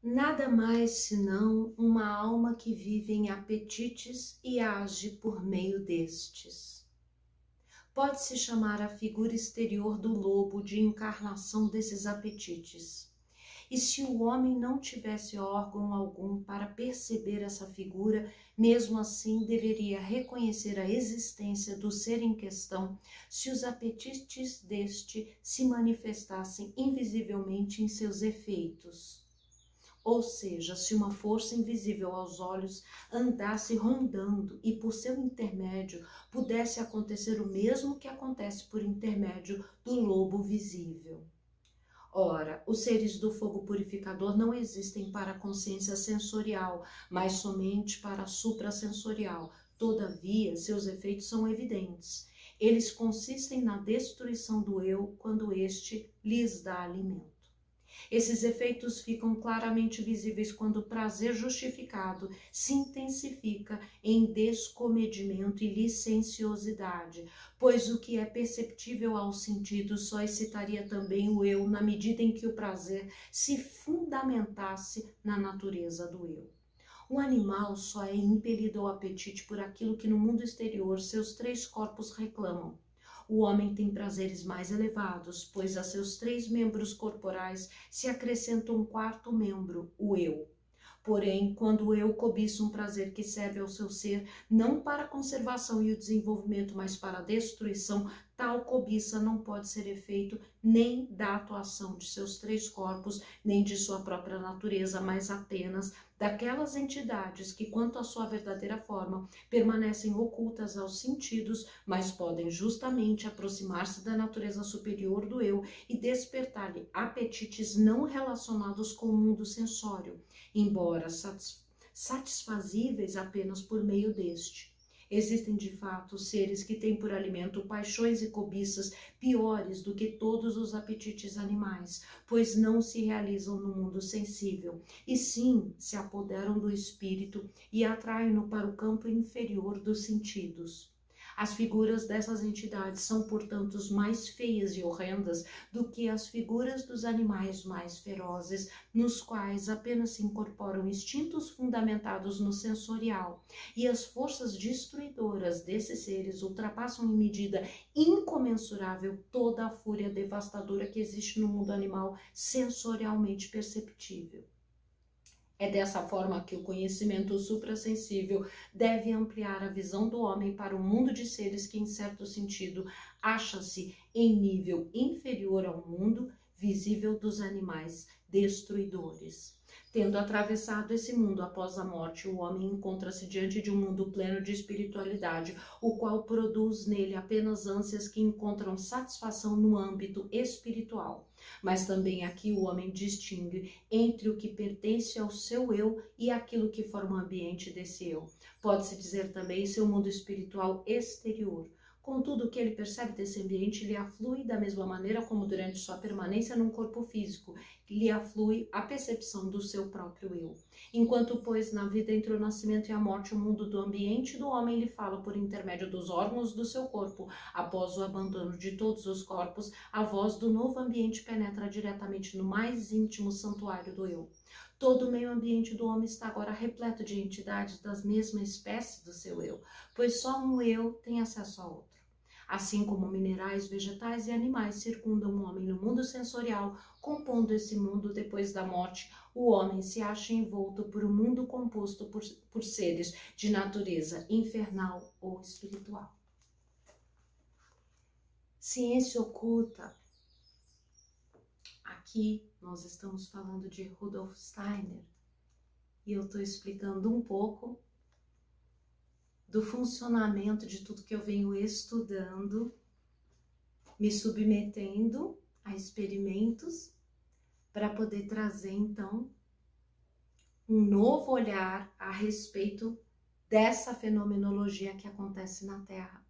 nada mais senão uma alma que vive em apetites e age por meio destes. Pode-se chamar a figura exterior do lobo de encarnação desses apetites. E se o homem não tivesse órgão algum para perceber essa figura, mesmo assim deveria reconhecer a existência do ser em questão, se os apetites deste se manifestassem invisivelmente em seus efeitos. Ou seja, se uma força invisível aos olhos andasse rondando e por seu intermédio pudesse acontecer o mesmo que acontece por intermédio do lobo visível. Ora, os seres do fogo purificador não existem para a consciência sensorial, mas somente para a suprassensorial. Todavia, seus efeitos são evidentes. Eles consistem na destruição do eu quando este lhes dá alimento. Esses efeitos ficam claramente visíveis quando o prazer justificado se intensifica em descomedimento e licenciosidade, pois o que é perceptível aos sentidos só excitaria também o eu na medida em que o prazer se fundamentasse na natureza do eu. O animal só é impelido ao apetite por aquilo que no mundo exterior seus três corpos reclamam. O homem tem prazeres mais elevados, pois a seus três membros corporais se acrescenta um quarto membro, o eu. Porém, quando o eu cobiça um prazer que serve ao seu ser, não para a conservação e o desenvolvimento, mas para a destruição, tal cobiça não pode ser efeito nem da atuação de seus três corpos, nem de sua própria natureza, mas apenas daquelas entidades que, quanto à sua verdadeira forma, permanecem ocultas aos sentidos, mas podem justamente aproximar-se da natureza superior do eu e despertar-lhe apetites não relacionados com o mundo sensório, embora satisfazíveis apenas por meio deste. Existem de fato seres que têm por alimento paixões e cobiças piores do que todos os apetites animais, pois não se realizam no mundo sensível, e sim se apoderam do espírito e atraem-no para o campo inferior dos sentidos. As figuras dessas entidades são, portanto, mais feias e horrendas do que as figuras dos animais mais ferozes, nos quais apenas se incorporam instintos fundamentados no sensorial, e as forças destruidoras desses seres ultrapassam em medida incomensurável toda a fúria devastadora que existe no mundo animal sensorialmente perceptível. É dessa forma que o conhecimento suprassensível deve ampliar a visão do homem para um mundo de seres que, em certo sentido, acha-se em nível inferior ao mundo visível dos animais destruidores. Tendo atravessado esse mundo após a morte, o homem encontra-se diante de um mundo pleno de espiritualidade, o qual produz nele apenas ânsias que encontram satisfação no âmbito espiritual. Mas também aqui o homem distingue entre o que pertence ao seu eu e aquilo que forma o ambiente desse eu. Pode-se dizer também seu mundo espiritual exterior. Contudo, o que ele percebe desse ambiente lhe aflui da mesma maneira como durante sua permanência num corpo físico, lhe aflui a percepção do seu próprio eu. Enquanto, pois, na vida entre o nascimento e a morte, o mundo do ambiente do homem lhe fala por intermédio dos órgãos do seu corpo, após o abandono de todos os corpos, a voz do novo ambiente penetra diretamente no mais íntimo santuário do eu. Todo o meio ambiente do homem está agora repleto de entidades das mesmas espécies do seu eu, pois só um eu tem acesso a outro. Assim como minerais, vegetais e animais circundam o homem no mundo sensorial, compondo esse mundo depois da morte, o homem se acha envolto por um mundo composto por seres de natureza infernal ou espiritual. Ciência oculta. Aqui nós estamos falando de Rudolf Steiner e eu estou explicando um pouco do funcionamento de tudo que eu venho estudando, me submetendo a experimentos para poder trazer então um novo olhar a respeito dessa fenomenologia que acontece na Terra.